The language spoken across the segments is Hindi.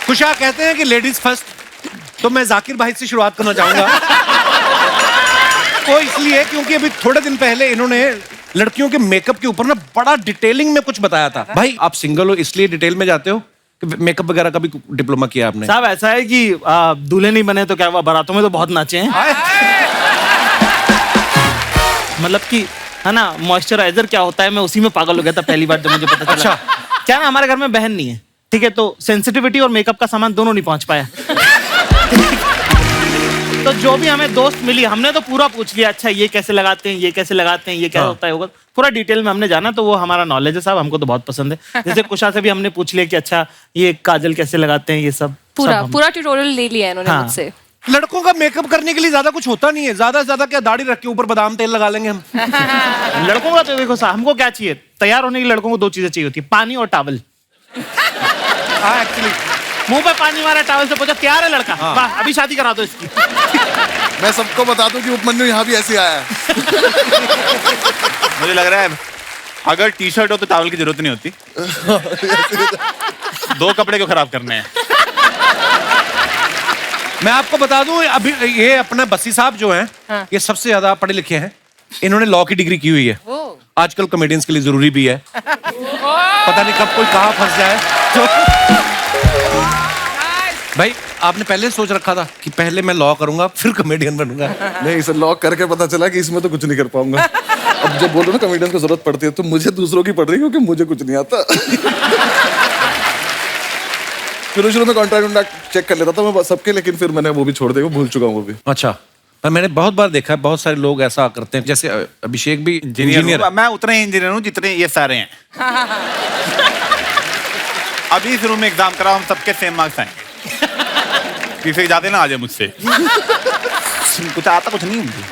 खुशा कहते हैं कि लेडीज फर्स्ट, तो मैं जाकिर भाई से शुरुआत करना चाहूंगा। वो इसलिए क्योंकि अभी थोड़े दिन पहले इन्होंने लड़कियों के मेकअप के ऊपर ना बड़ा डिटेलिंग में कुछ बताया था। भाई आप सिंगल हो इसलिए डिटेल में जाते हो कि मेकअप वगैरह का भी डिप्लोमा किया आपने? साहब ऐसा है कि दूल्हे नहीं बने तो क्या हुआ, बारातों में तो बहुत नाचे हैं। मतलब कि है ना, मॉइस्चराइजर क्या होता है, मैं उसी में पागल हो गया था पहली बार जब मुझे पता चला। अच्छा। क्या ना, हमारे घर में बहन नहीं है, ठीक है, तो सेंसिटिविटी और मेकअप का सामान दोनों नहीं पहुंच पाया। तो जो भी हमें दोस्त मिली हमने तो पूरा पूछ लिया, अच्छा ये कैसे लगाते हैं, ये कैसे लगाते हैं, ये क्या होता है, होगा पूरा डिटेल में हमने जाना। तो वो हमारा नॉलेज है साहब, हमको तो बहुत पसंद है। जैसे कुशा से भी हमने पूछ लिया कि अच्छा ये काजल कैसे लगाते हैं, ये सब पूरा ट्यूटोरियल ले लिया इन्होंने मुझसे। लड़कों का मेकअप करने के लिए ज्यादा कुछ होता नहीं है, ज्यादा से ज्यादा क्या दाढ़ी रख के ऊपर बादाम तेल लगा लेंगे हम। लड़कों का तो देखो साहब, हमको क्या चाहिए, तैयार होने के लड़कों को दो चीजें चाहिए होती है, पानी और टॉवल। हाँ एक्चुअली मुंह पे पानी मारा, टॉवल से पूछा तैयार है लड़का, वाह अभी शादी करा दो इसकी। मैं सबको बता दूं कि उपमन्यु यहाँ भी ऐसे आया है। मुझे लग रहा है अगर टी शर्ट हो तो टॉवल की जरूरत नहीं होती। दो कपड़े क्यों खराब करने हैं? मैं आपको बता दूं, अभी ये अपना बस्सी साहब जो हैं, ये सबसे ज्यादा पढ़े लिखे हैं। इन्होंने लॉ की डिग्री की हुई है। आजकल कॉमेडियंस के लिए जरूरी भी है, पता नहीं कब कोई कहाँ फंस जाए। भाई आपने पहले सोच रखा था कि पहले मैं लॉ करूंगा फिर कॉमेडियन बनूंगा? नहीं, इसे लॉक करके पता चला कि इसमें तो कुछ नहीं कर पाऊंगा। अब जब बोलो ना कॉमेडियन को जरूरत पड़ती है तो मुझे दूसरों की पड़ रही है, क्योंकि मुझे कुछ नहीं आता। शुरू में कॉन्ट्रैक्ट चेक कर लेता था मैं सबके, लेकिन फिर मैंने वो भी छोड़ दिया, भूल चुका हूँ वो भी। अच्छा, पर मैंने बहुत बार देखा है, बहुत सारे लोग ऐसा करते हैं, जैसे अभिषेक भी इंजीनियर। मैं उतना ही इंजीनियर हूँ जितने ये सारे हैं। अभी शुरू में एग्जाम करा, हम सबके सेम मार्क्स आएंगे। किसी जाते ना आ जाए मुझसे। कुछ आता कुछ नहीं मुझे।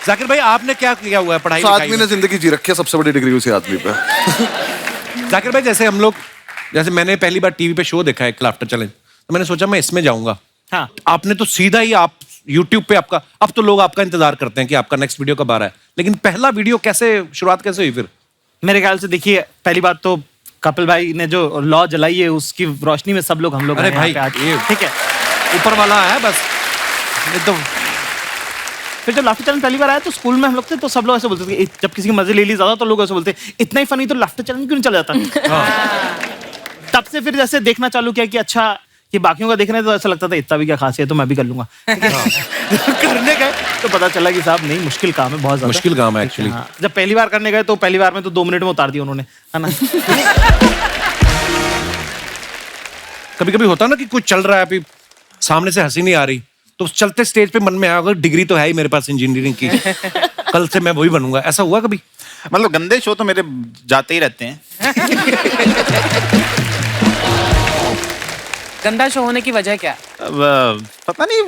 जाकिर भाई आपने क्या किया हुआ है पढ़ाई? आदमी ने जिंदगी जी रखी है, सबसे बड़ी डिग्री उसी आदमी पे। जाकिर भाई जैसे हम लोग, जैसे मैंने पहली बार टीवी पे शो देखा है लाफ्टर चैलेंज, तो मैंने सोचा मैं इसमें जाऊंगा। हाँ। आपने तो सीधा ही आप YouTube पे आपका, अब तो लोग आपका इंतजार करते हैं कि आपका नेक्स्ट वीडियो कब आ रहा है, लेकिन पहला वीडियो कैसे, शुरुआत कैसे हुई फिर? मेरे ख्याल से देखिए, पहली बात तो कपिल भाई ने जो लॉ जलाई है उसकी रोशनी में सब लोग हम लोग अरे भाई ये ठीक है, ऊपर वाला है बस। ये तो फिर जब लाफ्टर चैलेंज पहली बार आया तो स्कूल में हम लोग थे, तो सब लोग ऐसे बोलते थे, जब किसी की मजे ले ली ज्यादा तो लोग ऐसे बोलते इतना ही फनी तो लाफ्टर चैलेंज क्यों नहीं चल जाता। तब से फिर जैसे देखना चालू किया कि अच्छा कि बाकियों का देखने तो ऐसा लगता था इतना भी क्या खास है, तो मैं भी कर लूंगा। करने गए तो पता चला कि साहब नहीं, मुश्किल काम है, बहुत ज्यादा मुश्किल काम है एक्चुअली। जब पहली बार करने गए तो पहली बार में तो 2 मिनट में उतार दिया उन्होंने, है ना। कभी कभी होता ना कि कुछ चल रहा है, अभी सामने से हंसी नहीं आ रही, तो चलते स्टेज पे मन में आया, अगर डिग्री तो है ही मेरे पास इंजीनियरिंग की, कल से मैं वही बनूंगा, ऐसा हुआ कभी? मतलब गंदे शो तो मेरे जाते ही रहते हैं। गंदा शो होने की वजह क्या? अब पता नहीं,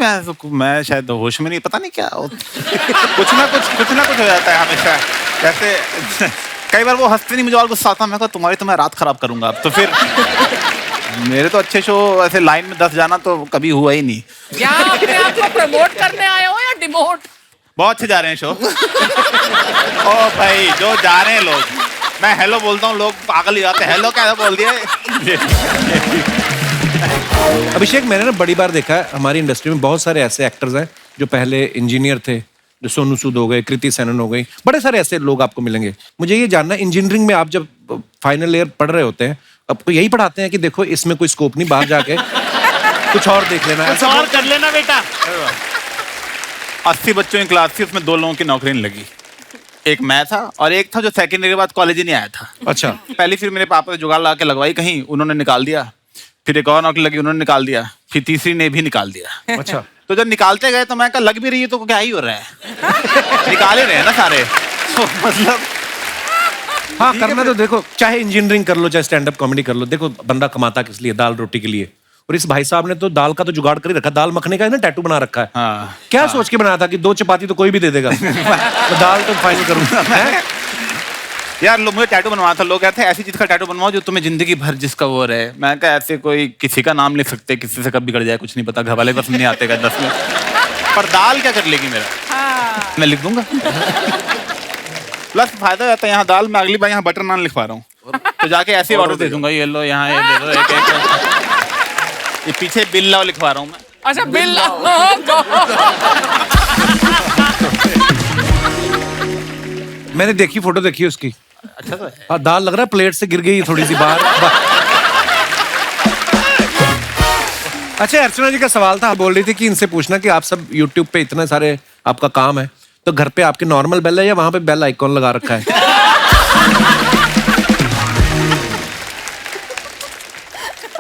मैं शायद होश में नहीं, पता नहीं क्या कुछ ना कुछ हो जाता है हमेशा। जैसे कई बार वो हंसते नहीं, मुझे और गुस्सा आता, मैं कहा तुम्हारी तो मैं रात खराब करूंगा अब तो। फिर मेरे तो अच्छे शो ऐसे लाइन में 10 जाना तो कभी हुआ ही नहीं। क्या अपने आप को प्रमोट करने आए हो या डिमोट? बहुत अच्छे जा रहे हैं शो। ओ भाई जो जा रहे हैं लोग, मैं हेलो बोलता हूँ, लोग पागल ही जाते हैं, हेलो क्या बोल दिया। अभिषेक, मैंने ना बड़ी बार देखा है हमारी इंडस्ट्री में बहुत सारे ऐसे एक्टर्स हैं जो पहले इंजीनियर थे, जो सोनू सूद हो गए, कृति सेनन हो गई, बड़े सारे ऐसे लोग आपको मिलेंगे। मुझे ये जानना, इंजीनियरिंग में आप जब फाइनल ईयर पढ़ रहे होते हैं, आपको यही पढ़ाते हैं कि देखो इसमें कोई स्कोप नहीं, बाहर जाके कुछ और देख लेना, कुछ और कर लेना बेटा। 80 बच्चों की क्लास थी, उसमें 2 लोगों की नौकरी नहीं लगी। एक मैं था और एक था जो सेकंड ईयर के बाद कॉलेज ही नहीं आया था। अच्छा। पहली फिर मेरे पापा ने जुगाड़ लगा के लगवाई कहीं, उन्होंने निकाल दिया। फिर एक और नौकरी लगी, उन्होंने निकाल दिया। फिर तीसरी ने भी निकाल दिया। अच्छा। तो जब निकालते गए तो मैं कहा लग भी रही है तो क्या ही हो रहा है। निकाल ही रहे हैं ना सारे। तो मतलब हाँ, करना तो देखो, चाहे इंजीनियरिंग कर लो चाहे स्टैंड अप कॉमेडी कर लो, देखो बंदा कमाता किस लिए, दाल रोटी के लिए। और इस भाई साहब ने तो दाल का तो जुगाड़ कर ही रखा, दाल मखने का ना टैटू बना रखा है। हाँ, क्या सोच के बनाया था कि 2 चपाती तो कोई भी दे देगा। तो दाल तो फाइनल करूंगा। यार लोग मुझे टैटू बनवाया था, लोग कहते हैं ऐसी चीज का टैटू बनवाओ जो तुम्हें जिंदगी भर जिसका वो रहे। मैं कहा ऐसे कोई किसी का नाम लिख सकते, किसी से कब बिगड़ जाए कुछ नहीं पता, घर वाले पसंद नहीं आते 10 में। पर दाल क्या कर लेगी मेरा, मैं लिख दूंगा। प्लस फायदा रहता है यहाँ दाल में, अगली बार यहाँ बटर नान लिखवा रहा हूँ तो जाके ऐसे ऑर्डर दे दूंगा, ये लो यहाँ ये दे दो एक। ये पीछे बिल्ला लिखवा रहा हूँ मैं। अच्छा बिल मैंने देखी, फोटो देखी उसकी। अच्छा तो है। हाँ, दाल लग रहा है प्लेट से गिर गई थोड़ी सी बाहर। अच्छा, अर्चना जी का सवाल था, बोल रही थी कि इनसे पूछना कि आप सब YouTube पे इतने सारे आपका काम है, तो घर पे आपके नॉर्मल बेल है या वहां पे बेल आइकॉन लगा रखा है?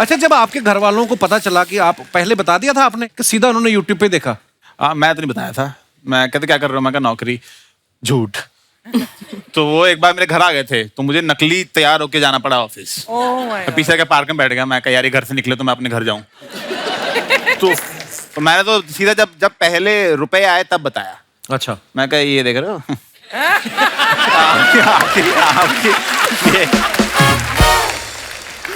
अच्छा, जब आपके घर वालों को पता चला कि आप, पहले बता दिया था आपने कि सीधा उन्होंने YouTube पे देखा? मैं तो नहीं बताया था। मैं कहते क्या कर रहा हूँ, मैं कहा नौकरी। झूठ। तो वो एक बार मेरे घर आ गए थे, तो मुझे नकली तैयार होके जाना पड़ा ऑफिस। मैं पीछे के पार्क में बैठ गया, मैं कहा यार ये घर से निकले तो मैं अपने घर जाऊं। तो मैंने तो सीधा जब पहले रुपए आए तब बताया। अच्छा, मैं कहा ये देख रहे हो। ये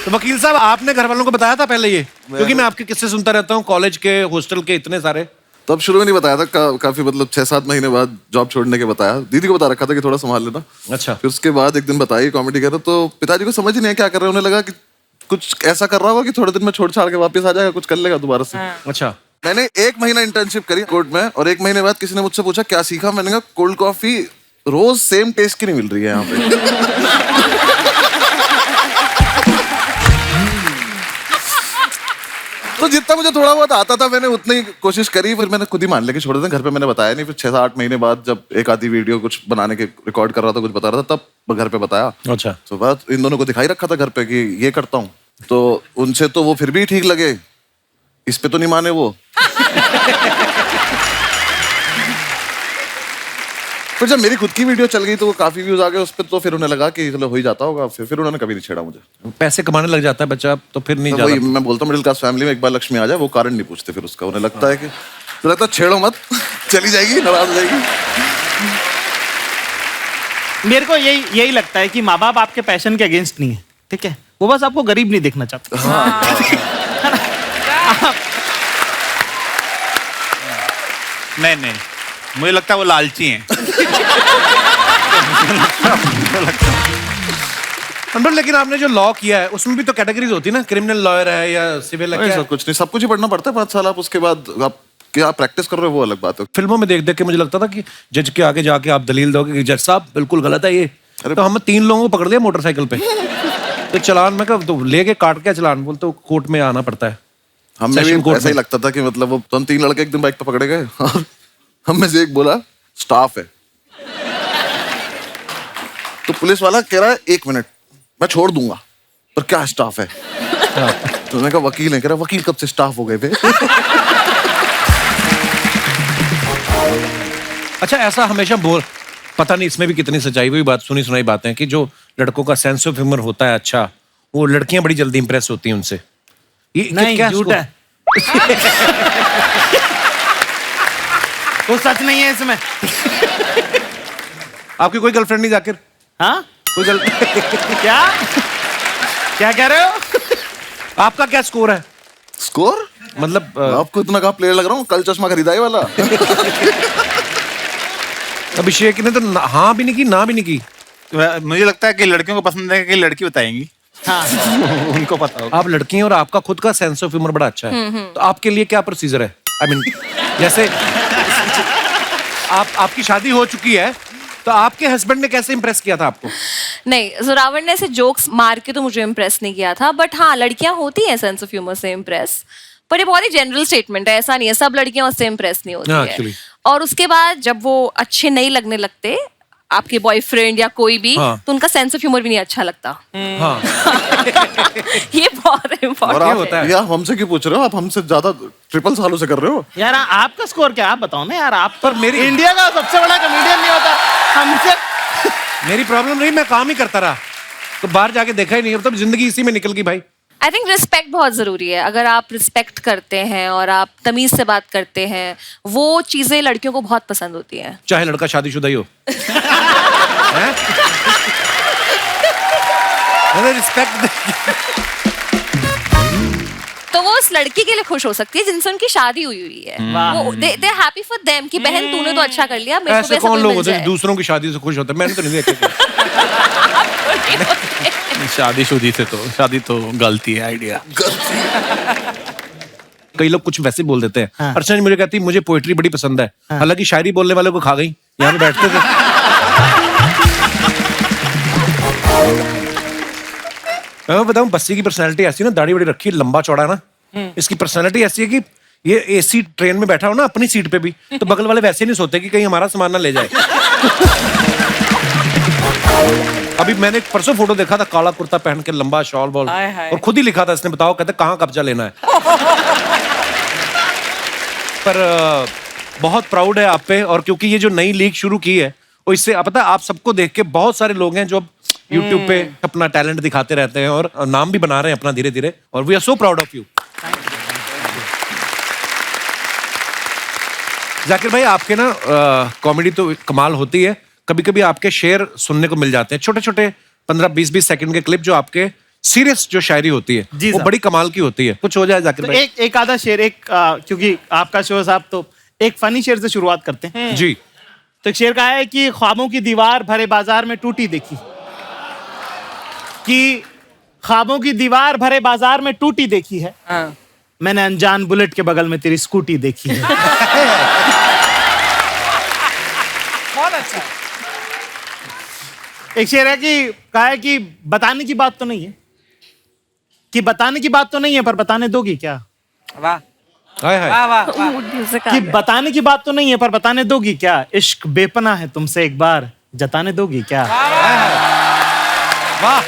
तो वकील साहब आपने घर वालों को बताया था पहले ये? क्योंकि मैं आपके किस्से सुनता रहता हूँ, कॉलेज के, हॉस्टल के, इतने सारे। तब शुरू में नहीं बताया था, काफी मतलब 6-7 महीने बाद जॉब छोड़ने के बताया। दीदी को बता रखा था कि थोड़ा संभाल लेना। अच्छा। फिर उसके बाद एक दिन बताई कॉमेडी कर रहा, तो पिताजी को समझ ही नहीं है क्या कर रहे हैं। उन्हें लगा कि कुछ ऐसा कर रहा होगा कि थोड़े दिन में छोड़ छाड़ के वापस आ जाएगा, कुछ कर लेगा दोबारा से। अच्छा, मैंने 1 महीना इंटर्नशिप करी कोर्ट में, और 1 महीने बाद किसी ने मुझसे पूछा क्या सीखा। मैंने कहा कोल्ड कॉफी रोज सेम टेस्ट की नहीं मिल रही है यहाँ पे। तो जितना मुझे थोड़ा बहुत आता था मैंने उतनी ही कोशिश करी। फिर मैंने खुद ही मान लिया कि छोड़ दें। घर पे मैंने बताया नहीं। फिर 6-8 महीने बाद जब एक आधी वीडियो कुछ बनाने के रिकॉर्ड कर रहा था, कुछ बता रहा था, तब घर पे बताया। अच्छा। तो बात इन दोनों को दिखाई रखा था घर पे कि ये करता हूँ। तो उनसे तो वो फिर भी ठीक लगे, इस पे तो नहीं माने वो। फिर जब मेरी खुद की वीडियो चल गई तो वो काफी व्यूज आ गए उस पर, तो फिर उन्हें लगा कि चलो हो ही जाता होगा। फिर उन्होंने कभी नहीं छेड़ा मुझे। पैसे कमाने लग जाता है बच्चा तो फिर नहीं तो वही जाता। मैं बोलता हूँ, मिडिल क्लास फैमिली में एक बार लक्ष्मी आ जाए वो कारण नहीं पूछते फिर उसका। उन्हें लगता है कि तो लगता है छेड़ो मत, चली जाएगी, नाराज हो जाएगी। मेरे को यही लगता है कि माँ बाप आपके पैशन के अगेंस्ट नहीं है, ठीक है? वो बस आपको गरीब नहीं देखना चाहते। नहीं, मुझे लगता है वो लालची हैं। अंडर, लेकिन आपने जो लॉ किया है उसमें भी तो कैटेगरीज होती है ना, क्रिमिनल लॉयर है या सिविल है? ऐसा कुछ नहीं, सब कुछ ही पढ़ना पड़ता है 5 साल। आप उसके बाद आप क्या प्रैक्टिस कर रहे हो वो अलग बात है। फिल्मों में देख देख के मुझे लगता था कि जज के आगे जाके आप दलील दोगे कि जज साहब बिल्कुल गलत है ये। तो हमने 3 लोगों को पकड़ लिया मोटरसाइकिल पे, तो चलान में कब तो लेके काट के चलान बोलते तो कोर्ट में आना पड़ता है। हमें भी ऐसा ही लगता था कि मतलब वो हम 3 लड़के एक दिन बाइक पे पकड़े गए। हम में से एक बोला स्टाफ है, तो पुलिस वाला कह रहा है 1 मिनट मैं छोड़ दूंगा, पर क्या स्टाफ है? तो मैंने कहा वकील है। कह रहा वकील कब से स्टाफ हो गए थे? अच्छा, ऐसा हमेशा बोल, पता नहीं इसमें भी कितनी सच्चाई हुई बात, सुनी सुनाई बातें कि जो लड़कों का सेंस ऑफ ह्यूमर होता है अच्छा, वो लड़कियां बड़ी जल्दी इंप्रेस होती हैं उनसे। ये नहीं, क्या झूठ है। वो सच नहीं है इसमें। आपकी कोई गर्लफ्रेंड नहीं जाकिर? हाँ? कोई क्या कह रहे हो? आपका क्या स्कोर है? स्कोर मतलब आपको इतना कहा प्लेयर लग रहा हूँ, कल चश्मा खरीदा है वाला। अभिषेक ने तो हाँ भी नहीं की, ना भी नहीं की। मुझे लगता है कि लड़कियों को पसंद है कि लड़की बताएंगी। हाँ। उनको पता होगा। आप लड़की हैं और आपका खुद का सेंस ऑफ ह्यूमर बड़ा अच्छा है, तो आपके लिए क्या प्रोसीजर है? आई मीन जैसे आपकी शादी हो चुकी है, तो आपके हस्बैंड ने कैसे इंप्रेस किया था आपको? नहीं, जोरावर ने ऐसे जोक्स मार के तो मुझे इम्प्रेस नहीं किया था, बट हाँ लड़कियां होती हैं सेंस ऑफ ह्यूमर से इम्प्रेस, पर ये बहुत ही जनरल स्टेटमेंट है, ऐसा नहीं है सब लड़कियां उससे इम्प्रेस नहीं होती हाँ, है। actually। और उसके बाद जब वो अच्छे नहीं लगने लगते, आपके बॉयफ्रेंड या कोई भी, हाँ। तो उनका सेंस ऑफ ह्यूमर भी नहीं अच्छा लगता। हाँ। ये बहुत और इम्पोर्टेंट आप होता है। यार हमसे क्यों पूछ रहे हो? आप हमसे ज्यादा ट्रिपल सालों से कर रहे हो। यार आपका स्कोर क्या, आप बताओ ना यार। आप पर मेरी इंडिया का सबसे बड़ा कॉमेडियन नहीं होता हमसे। मेरी प्रॉब्लम नहीं, मैं काम ही करता रहा, तो बाहर जाके देखा ही नहीं, मतलब जिंदगी इसी में निकल गई भाई। आई थिंक रिस्पेक्ट बहुत जरूरी है। अगर आप रिस्पेक्ट करते हैं और आप तमीज से बात करते हैं, वो चीजें लड़कियों को बहुत पसंद होती हैं। चाहे लड़का शादीशुदा ही हो। हैं? मैंने रिस्पेक्ट तो वो उस लड़की के लिए खुश हो सकती है जिनसे उनकी शादी हुई है। वो दे हैप्पी फॉर देम कि बहन तूने तो अच्छा कर लिया, मेरे को ऐसे भी ऐसा कौन कोई लोग मिल होते हैं जाए। जो दूसरों की शादी से खुश होते हैं? मैंने तो नहीं देखा। शादीशुदी से तो शादी तो गलती है आइडिया। कई लोग कुछ वैसे बोल देते हैं। हाँ। अर्चना जी मुझे कहती मुझे पोएट्री बड़ी पसंद है, हालांकि शायरी बोलने वाले को खा गई, यहाँ पे बैठते थे। मैं बताऊं, बस्सी की पर्सनैलिटी ऐसी ना, दाढ़ी बड़ी रखी है, लंबा चौड़ा ना, इसकी पर्सनैलिटी ऐसी है कि ये एसी ट्रेन में बैठा हो ना अपनी सीट पे भी, तो बगल वाले वैसे नहीं सोते कि कहीं हमारा सामान ना ले जाए। अभी मैंने एक परसों फोटो देखा था, काला कुर्ता पहन के, लंबा शॉल वॉल, और खुद ही लिखा था इसने, बताओ कहते कहाँ कब्जा लेना है। पर बहुत प्राउड है आप पे, और क्योंकि ये जो नई लीग शुरू की है, और इससे पता है आप सबको देख के बहुत सारे लोग हैं जो अब YouTube पे अपना टैलेंट दिखाते रहते हैं और नाम भी बना रहे हैं अपना धीरे धीरे, और we are so proud of you. Zakir भाई, आपके ना कॉमेडी तो कमाल होती है, कभी कभी आपके शेर सुनने को मिल जाते हैं, छोटे छोटे 15-20 सेकंड के क्लिप, जो आपके सीरियस जो शायरी होती है जी वो साहब। बड़ी कमाल की होती है। कुछ हो जाए जाकिर तो भाई। एक आधा शेर, क्योंकि आपका शो है साहब, तो एक फनी शेर से शुरुआत करते हैं। जी। तो एक शेर का है कि ख्वाबों की दीवार भरे बाजार में टूटी देखी, कि ख्वाबों की दीवार भरे बाजार में टूटी देखी है, मैंने अनजान बुलेट के बगल में तेरी स्कूटी देखी है। बहुत अच्छा। एक शेर है कि कहा है कि बताने की बात तो नहीं है, कि बताने की बात तो नहीं है, पर बताने दोगी क्या? वाह हाय हाय। वाह वाह वाह। म्यूजिक आ कि गया। बताने की बात तो नहीं है, पर बताने दोगी क्या? इश्क बेपना है तुमसे, एक बार जताने दोगी क्या? वाह।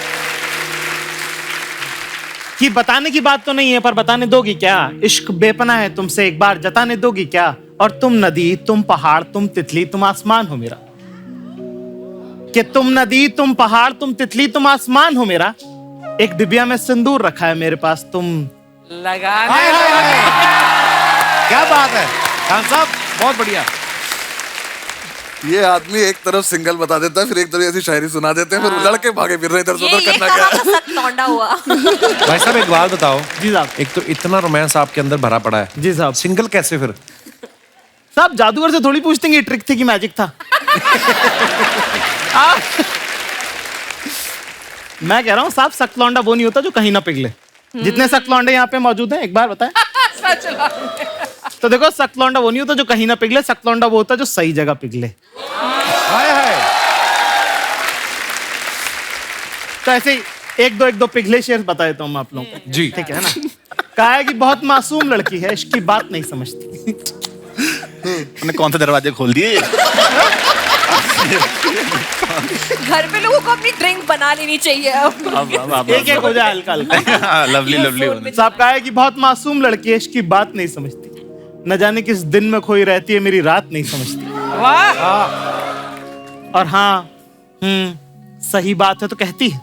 कि बताने की बात तो नहीं है, पर बताने दोगी क्या? इश्क बेपना है तुमसे, एक बार जताने दोगी क्या? और तुम नदी, तुम पहाड़, तुम तितली, तुम आसमान हो मेरा, कि तुम नदी, तुम पहाड़, तुम तितली, तुम आसमान हो मेरा, एक डिबिया में सिंदूर रखा है मेरे पास, तुम लगाने क्या बात है खान साहब, बहुत बढ़िया। ये आदमी एक तरफ सिंगल बता देता है, फिर एक तरफ ऐसी शायरी सुना देते हैं, फिर लड़के भागे फिर रहे इधर से ये उधर, करना कहाँ क्या का सख्त लौंडा हुआ। भाई साहब एक बात बताओ, जी साहब। एक तो इतना रोमांस आपके अंदर भरा पड़ा है, जी साहब। सिंगल कैसे फिर? साहब जादूगर से थोड़ी पूछते हैं कि ट्रिक थी कि मैजिक था। मैं कह रहा हूँ साहब, सख्त लौंडा वो नहीं होता जो कहीं ना पिघले। जितने सख्त लौंडे यहाँ पे मौजूद हैं, एक बार बताएं। सच लौंडे। तो देखो, सख्त लौंडा वो नहीं होता जो कहीं ना पिघले, सख्त लौंडा वो होता है जो सही जगह पिघले। हाय हाय। तो ऐसे ही एक दो पिघले शेर बता देता हूँ मैं आप लोगों को। जी। ठीक है ना? कहा है कि बहुत मासूम लड़की है, इसकी बात नहीं समझती। उन्होंने कौन से दरवाजे खोल दिए? घर पे लोगों को अपनी ड्रिंक बना लेनी चाहिए अब। एक एक हो जाए हल्का हल्का। Lovely lovely. साहब कहा है कि बहुत मासूम लड़की है, इसकी बात नहीं समझती, न जाने किस दिन में खोई रहती है, मेरी रात नहीं समझती। वाह। और हाँ, सही बात है तो कहती है,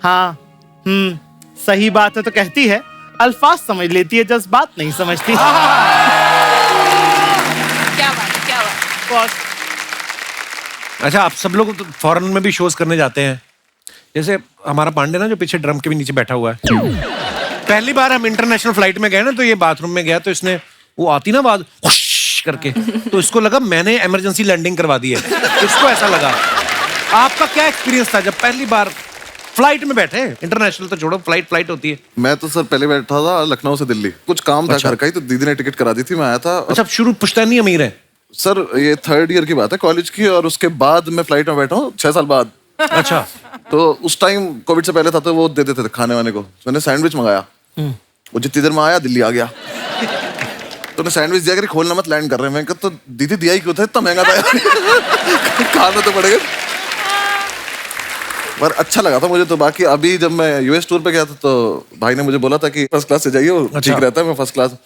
हाँ, सही बात है तो कहती है, अल्फाज समझ लेती है, जज्बात नहीं समझती। क्या बात, क्या बात। अच्छा, आप सब लोग तो फॉरेन में भी शोज करने जाते हैं, जैसे हमारा पांडे ना जो पीछे ड्रम के भी नीचे बैठा हुआ है, पहली बार हम इंटरनेशनल फ्लाइट में गए ना, तो ये बाथरूम में गया, तो इसने वो आती ना आवाज हुश करके, तो इसको लगा मैंने इमरजेंसी लैंडिंग करवा दी है, इसको ऐसा लगा। आपका क्या एक्सपीरियंस था जब पहली बार फ्लाइट में बैठे? इंटरनेशनल तो छोड़ो, फ्लाइट होती है। मैं तो सर पहले बैठा था लखनऊ से दिल्ली, कुछ काम था घर का ही, तो दीदी ने टिकट करा दी थी, मैं आया था। अच्छा, शुरू पुश्तैनी अमीर है सर ये 3rd ईयर की बात है कॉलेज की, और उसके बाद मैं फ्लाइट में बैठा हूँ 6 साल बाद। अच्छा। तो उस टाइम कोविड से पहले था, तो वो दे देते थे खाने वाने को। मैंने सैंडविच मंगाया, वो जितनी देर में आया दिल्ली आ गया। तो ने सैंडविच दिया कि खोलना मत, लैंड कर रहे हैं। मैं कहा तो दीदी दिया ही क्यों था, इतना महंगा था खाना तो पड़ेगा। पर अच्छा लगा था मुझे तो। बाकी अभी जब मैं यूएस टूर पे गया था, तो भाई ने मुझे बोला था कि फर्स्ट क्लास से जाइए, वो ठीक रहता है। मैं फर्स्ट क्लास,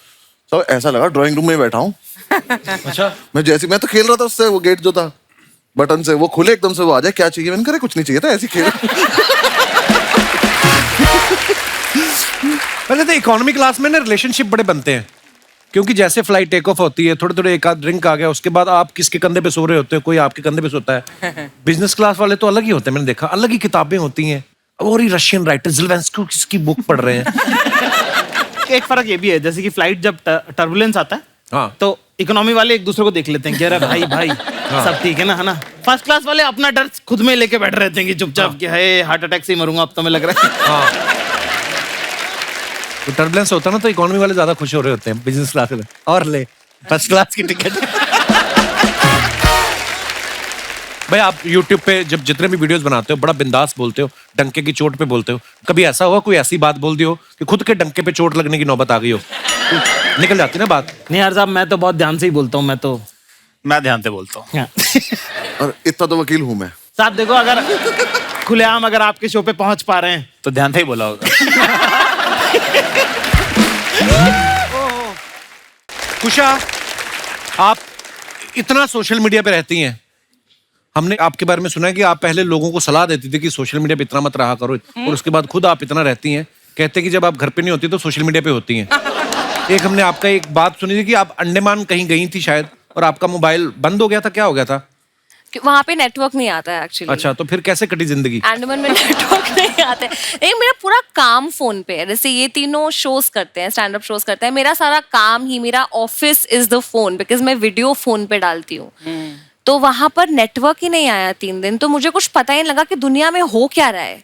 तो ऐसा लगा ड्राइंग रूम में ही बैठा हूँ। अच्छा। मैं तो खेल रहा था उससे, वो गेट जो था बटन से, वो खुले एकदम से, वो आ जाए क्या चाहिए, मैंने कहा कुछ नहीं चाहिए था, ऐसे खेल। पहले तो इकोनॉमी क्लास में ना रिलेशनशिप बड़े बनते हैं, क्योंकि जैसे फ्लाइट टेक ऑफ होती है, थोड़े थोड़े एक आध ड्रिंक आ गया, उसके बाद आप किसके कंधे पे सो रहे होते हो, कोई आपके कंधे पे सोता है। बिजनेस क्लास वाले तो अलग ही होते हैं, मैंने देखा, अलग ही किताबें होती हैं, और ही रशियन राइटर ज़ेलेंस्की किसकी बुक पढ़ रहे हैं। एक फर्क ये भी है, जैसे कि फ्लाइट जब टर्बुलेंस आता है, हाँ। तो इकोनॉमी वाले एक दूसरे को देख लेते हैं कि अरे भाई सब ठीक है ना, फर्स्ट क्लास वाले अपना डर खुद में लेके बैठ रहते हैं कि चुपचाप कि है हार्ट अटैक से ही मरूंगा अब तो मैं लग रहा है। तो टर्बुलेंस होता है ना तो इकोनॉमी वाले ज्यादा खुश हो रहे होते हैं, बिजनेस क्लास में और ले फर्स्ट क्लास की टिकट। भाई आप YouTube पे जब जितने भी वीडियोस बनाते हो बड़ा बिंदास बोलते हो, डंके की चोट पे बोलते हो, कभी ऐसा हुआ कोई ऐसी बात बोल दी हो कि खुद के डंके पे चोट लगने की नौबत आ गई हो? निकल जाती ना बात। नहीं यार साहब, मैं तो बहुत ध्यान से ही बोलता हूँ, मैं ध्यान से बोलता हूँ। और इतना तो वकील हूं मैं। साहब देखो, अगर खुलेआम अगर आपके शो पे पहुंच पा रहे हैं तो ध्यान से ही बोला होगा। कुशा, आप इतना सोशल मीडिया पे रहती हैं, हमने आपके बारे में सुना है कि आप पहले लोगों को सलाह देती थी कि सोशल मीडिया पे इतना मत रहा करो, और उसके बाद खुद आप इतना रहती हैं, कहते कि जब आप घर पे नहीं होती तो सोशल मीडिया पे होती हैं। एक हमने आपका एक बात सुनी थी कि आप अंडमान कहीं गई थी शायद, और आपका मोबाइल बंद हो गया था, क्या हो गया था? वहां पे नेटवर्क नहीं आता है एक्चुअली। अच्छा, तो फिर कैसे कटी जिंदगी? अंडमान में नेटवर्क नहीं आता है। नहीं, मेरा पूरा काम फोन पे है। जैसे ये तीनों शोज करते हैं, स्टैंड अप शोज करते हैं, मेरा सारा काम ही, मेरा office is the phone, because मैं वीडियो फोन पे डालती हूँ। तो वहां पर नेटवर्क ही नहीं आया 3 दिन, तो मुझे कुछ पता ही नहीं लगा कि दुनिया में हो क्या रहा है।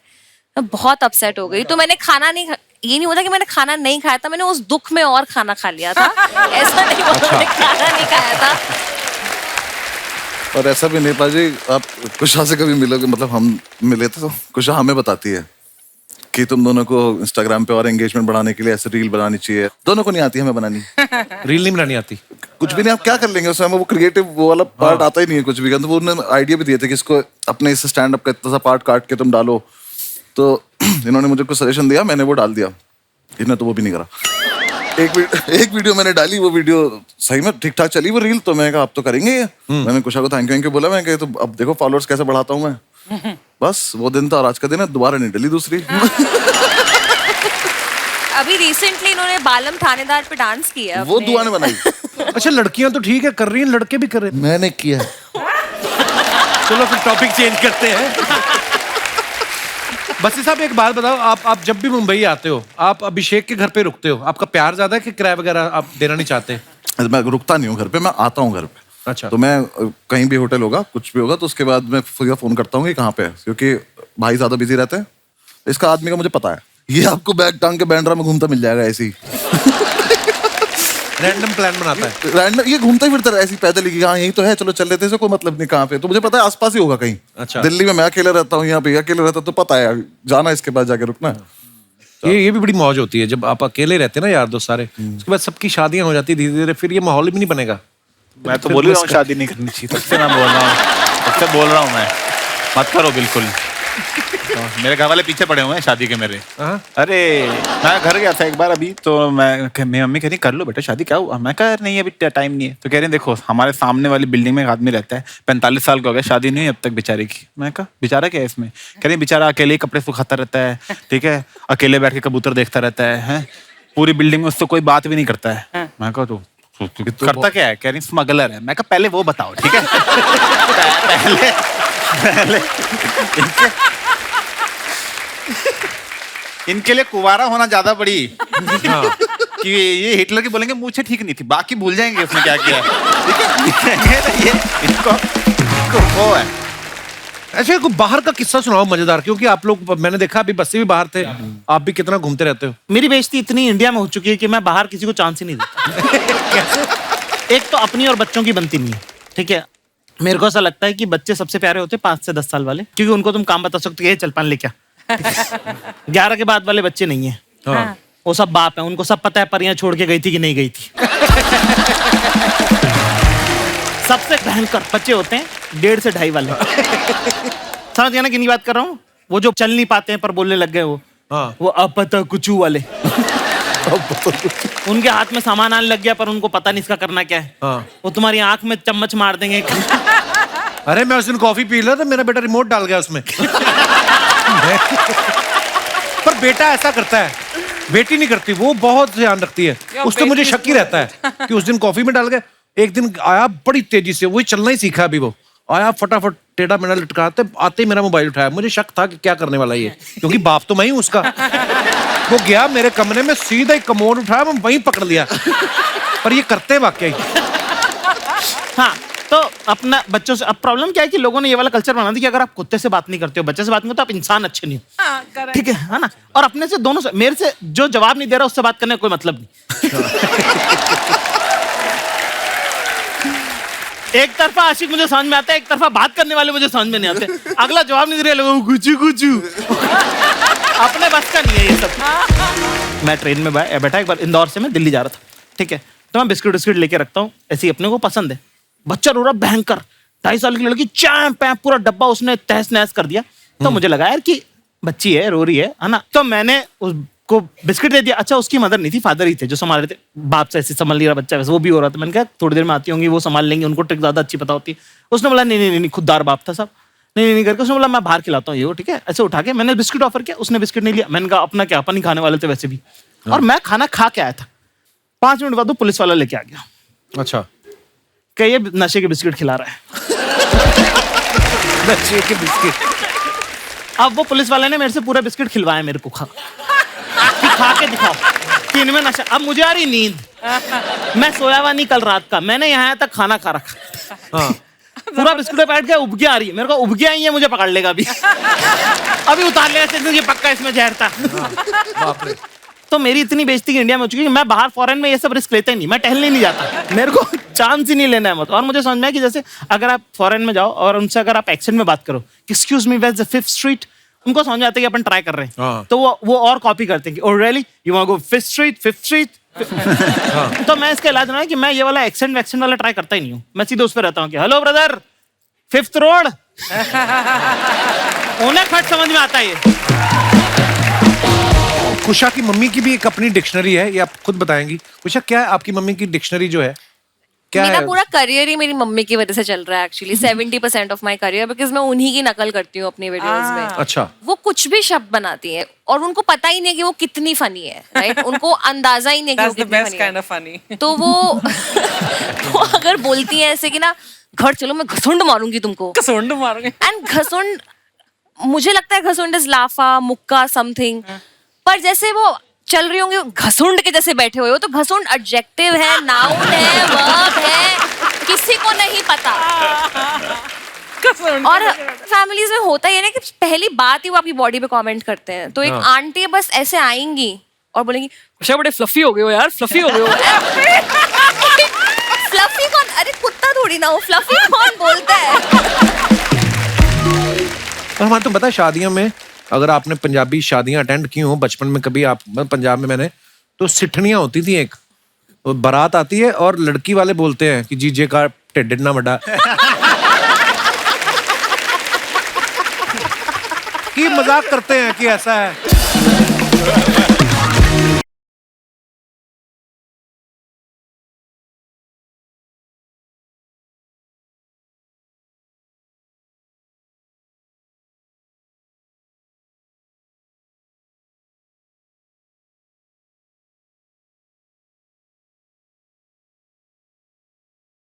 मैं बहुत अपसेट हो गई, तो मैंने खाना नहीं ये नहीं होता कि मैंने खाना नहीं खाया था, मैंने उस दुख में और खाना खा लिया था। ऐसा नहीं होता मैंने खाना नहीं खाया था। और ऐसा भी नहीं पाजी, आप कुशा से कभी मिलोगे, मतलब हम मिले थे तो कुशा हमें बताती है कि तुम दोनों को इंस्टाग्राम पे और एंगेजमेंट बढ़ाने के लिए ऐसे रील बनानी चाहिए। दोनों को नहीं आती हमें बनानी। रील नहीं बनानी आती? कुछ भी नहीं, आप क्या कर लेंगे उसमें, हमें वो क्रिएटिव वो वाला पार्ट आता ही नहीं है कुछ भी। तो वो उन्होंने आइडिया भी दिए थे कि इसको अपने इस स्टैंड अप का इतना सा पार्ट काट के तुम डालो, तो इन्होंने मुझे कुछ सजेशन दिया, मैंने वो डाल दिया। इन्होंने तो वो भी नहीं करा। एक वीडियो मैंने डाली, वो वीडियो सही में ठीक ठाक चली वो रील, तो मैंने कहा अब तो करेंगे ये। मैंने कुशा को थैंक यू बोला, मैं तो अब देखो फॉलोअर्स कैसे बढ़ाता हूँ मैं। बस वो दिन था और आज का दिन है, दोबारा नहीं डली दूसरी। अभी रिसेंटली इन्होंने बालम थानेदार पे डांस किया। वो दुआ ने बनाई। अच्छा, लड़कियां तो ठीक है कर रही हैं, लड़के भी कर रहे हैं। मैंने किया। चलो फिर टॉपिक चेंज करते हैं। बसी साहब एक बात बताओ, आप जब भी मुंबई आते हो, आप अभिषेक के घर पे रुकते हो? आपका प्यार ज्यादा है कि किराया वगैरह आप देना नहीं चाहते? मैं रुकता नहीं हूँ घर पे, मैं आता हूँ घर पे। अच्छा। तो मैं कहीं भी होटल होगा, कुछ भी होगा, तो उसके बाद मैं फोन करता हूँ कि कहाँ पे है, क्योंकि भाई ज्यादा बिजी रहते हैं। इसका आदमी का मुझे पता है, ये आपको बैग टांग के बैंड्रा में घूमता मिल जाएगा ऐसे ही। रैंडम प्लान बनाता है। रैंडम ये घूमता ही फिरता है ऐसे ही पैदल ही, हाँ यही तो है, चलो चल लेते हैं, कोई मतलब नहीं कहाँ पे। तो मुझे पता है आसपास ही होगा कहीं। अच्छा। दिल्ली में मैं अकेले रहता हूँ, यहाँ पे अकेले रहता हूँ, तो पता है जाना इसके बाद जाके रुकना है। ये भी बड़ी मौज होती है जब आप अकेले रहते हैं ना यार दोस्त सारे, उसके बाद सबकी शादियां हो जाती है धीरे धीरे, फिर ये माहौल भी नहीं बनेगा। मैं तो बोल रहा हूँ शादी नहीं करनी चाहिए, सबसे मैं बोल रहा हूँ, सबसे बोल रहा हूँ मैं, मत करो बिल्कुल। मेरे घर वाले पीछे पड़े हुए हैं शादी के मेरे। अरे मैं घर गया था एक बार अभी, तो मेरी मम्मी कह रही कर लो बेटा शादी, क्या हुआ? मैं कह नहीं अभी टाइम नहीं है। तो कह रही देखो हमारे सामने वाली बिल्डिंग में एक आदमी रहता है, 45 साल का हो गया, शादी नहीं हुई अब तक बेचारे की। मैं कहा बेचारा क्या है इसमें? कह रही बेचारा अकेले ही कपड़े सुखाता रहता है, ठीक है, अकेले बैठ के कबूतर देखता रहता है, पूरी बिल्डिंग में उससे कोई बात भी नहीं करता है। मैं कहा तो करता क्या है? कह रही स्मगलर है। मैं कहा पहले वो बताओ, ठीक है। पहले इनके लिए कुवारा होना ज्यादा बड़ी कि ये हिटलर की बोलेंगे मुझे ठीक नहीं थी, बाकी भूल जाएंगे उसने क्या किया, ठीक है। ये इनको वो है। अच्छा, कोई बाहर का किस्सा सुनाओ मजेदार, क्योंकि आप लोग, मैंने देखा अभी बस्सी भी बाहर थे, आप भी कितना घूमते रहते हो। मेरी बेइज्जती इतनी इंडिया में हो चुकी है कि मैं बाहर किसी को चांस ही नहीं देता। एक तो अपनी और बच्चों की बनती नहीं है, ठीक है। मेरे को ऐसा लगता है कि बच्चे सबसे प्यारे होते हैं 5 से 10 साल वाले, क्योंकि उनको तुम काम बता सकते हो, चल पान ले क्या। 11 के बाद वाले बच्चे नहीं है, हाँ। वो सब बाप है, उनको सब पता है परियां छोड़ के गई थी कि नहीं गई थी। सबसे भयंकर बच्चे होते हैं 1.5 से 2.5 वाले। समझ गया ना कितनी बात कर रहा हूँ? वो जो चल नहीं पाते हैं पर बोलने लग गए, वो अपता कुचू वाले। उनके हाथ में सामान आने लग गया पर उनको पता नहीं इसका करना क्या है। हाँ। वो तुम्हारी आंख में चम्मच मार देंगे। अरे मैं उस दिन कॉफी पी रहा था, मेरा बेटा रिमोट डाल गया उसमें। पर बेटा ऐसा करता है, बेटी नहीं करती, वो बहुत ध्यान रखती है। उससे मुझे शक ही रहता है कि उस दिन कॉफी में डाल गया। एक दिन आया बड़ी तेजी से, वही चलना ही सीखा अभी, वो आया फटाफट टेढ़ा मेढ़ा लटकाते, आते ही मेरा मोबाइल उठाया। मुझे शक था कि क्या करने वाला ये, क्योंकि बाप तो मैं ही हूं उसका। वो गया मेरे कमरे में, सीधा ही कमोड उठाया, मैं वहीं पकड़ लिया। पर ये करते वाकई। हाँ, तो अपना बच्चों से अब प्रॉब्लम क्या है कि लोगों ने ये वाला कल्चर बना दिया कि अगर आप कुत्ते से बात नहीं करते हो, बच्चे से बात नहीं करते हो, तो आप इंसान अच्छे नहीं हो। हाँ, correct. ठीक है ना? और अपने से दोनों से, मेरे से जो जवाब नहीं दे रहा उससे बात करने का कोई मतलब नहीं। एक तरफा आशिक मुझे समझ में आता है, एक तरफा बात करने वाले मुझे समझ में नहीं आते। अगला जवाब नहीं दे रहा, लोगों गुचू गुचू। अपने बस का नहीं है ये सब। मैं ट्रेन में बैठा, एक बार इंदौर से मैं दिल्ली जा रहा था, ठीक है, तो मैं बिस्किट विस्किट लेके रखता हूँ, ऐसे ही अपने को पसंद है। बच्चा रो रहा भयंकर, 2.5 साल की लड़की, चैंप पैंप पूरा डब्बा उसने तहस नहस कर दिया। तो मुझे लगा यार कि बच्ची है, रो रही है ना, तो मैंने उसको बिस्किट दे दिया। अच्छा, उसकी मदर नहीं थी, फादर ही थे जो संभाल रहे थे। बाप से ऐसे संभाल नहीं रहा बच्चा, वैसे वो भी हो रहा था। मैंने कहा थोड़ी देर में आती होंगी, वो संभाल लेंगे, उनको ट्रिक ज्यादा अच्छी पता होती है। उसने बोला नहीं, खुददार बाप था सब, नहीं करके उसने बोला मैं बाहर खिलाता हूँ ये वो, ठीक है। ऐसे उठा के मैंने बिस्किट ऑफर किया, उसने बिस्किट नहीं लिया। मैंने कहा अपना क्या, अपन ही खाने वाले थे वैसे भी, और मैं खाना खा के आया था। 5 मिनट बाद वो पुलिस वाला लेके आ गया। अच्छा, क्या ये नशे के बिस्किट खिला रहा है। नशे के बिस्किट। अब वो पुलिस वाले ने मेरे से पूरा बिस्किट खिलवाया मेरे को, खा के दिखाओ कि इनमें नशा। अब मुझे आ रही नींद, मैं सोया हुआ नहीं कल रात का, मैंने यहाँ तक खाना खा रखा। हाँ, पूरा बिस्कुट पे बैठ गया, उबकियां आ रही है मेरे को, उबकियां आई है, मुझे पकड़ लेगा अभी। अभी उतार लेगा, ये पक्का इसमें जहर था। बाप रे। तो मेरी इतनी बेइज्जती इंडिया में हो चुकी है कि मैं बाहर फॉरेन में ये सब रिस्क लेता ही नहीं, मैं टहलने नहीं जाता, मेरे को चांस ही नहीं लेना है मत। और मुझे समझ में आया कि जैसे अगर आप फॉरेन में जाओ और उनसे अगर आप एक्सेंट में बात करो, excuse me, where is the 5th street, उनको समझ में आता है कि अपन ट्राई कर रहे हैं। हाँ। तो वो और कॉपी करते हैं कि oh really you want to go 5th street, 5th street. तो मैं इसका इलाज ना है कि मैं ये वाला एक्सेंट वैक्सेंट वाला ट्राई करता ही नहीं हूँ। मैं सीधे उस पर रहता हूँ कि हेलो ब्रदर, 5th रोड। उन्हें फट समझ में आता है ये। कुशा की मम्मी की भी एक अपनी डिक्शनरी है, ये आप खुद बताएंगी। कुशा, क्या है आपकी मम्मी की डिक्शनरी जो है, क्या मेरा है? पूरा करियर ही मेरी मम्मी की वजह से चल रहा है actually. 70% of my career, because मैं उन्हीं की नकल करती हूँ अपनी वीडियोस में। अच्छा, वो कुछ भी शब्द बनाती है और उनको पता ही नहीं है कि वो कितनी फनी है, राइट? उनको अंदाजा ही नहीं है कि वो That's the कितनी best फनी kind है। of funny. तो वो अगर बोलती है ऐसे कि ना घर चलो मैं घसुंड मारूंगी तुमको, कसुंड मारोगे. एंड घसुंड, मुझे लगता है घसुंड इज लाफा मुक्का समथिंग, पर जैसे वो चल रही होंगी घसुंड के जैसे बैठे हुए हो, तो घसुंड एडजेक्टिव है, नाउन है, वर्ब है, किसी को नहीं पता। कसुंड. और फैमिलीज में होता ही है ना कि पहली बात ही वो आपकी बॉडी पे कमेंट करते हैं। तो एक आंटी बस ऐसे आएंगी और बोलेंगी कुशा बड़े फ्लफी हो गए हो यार, फ्लफी हो गए हो। फ्लफी कौन? अरे कुत्ता थोड़ी ना हो, फ्लफी कौन बोलता है? और हमारे तो पता है शादियों में, अगर आपने पंजाबी शादियां अटेंड की हो बचपन में कभी, आप पंजाब में मैंने, तो सिठनियां होती थी। एक बारात आती है और लड़की वाले बोलते हैं कि जीजे का ढिड इतना बड़ा, कि मजाक करते हैं कि ऐसा है।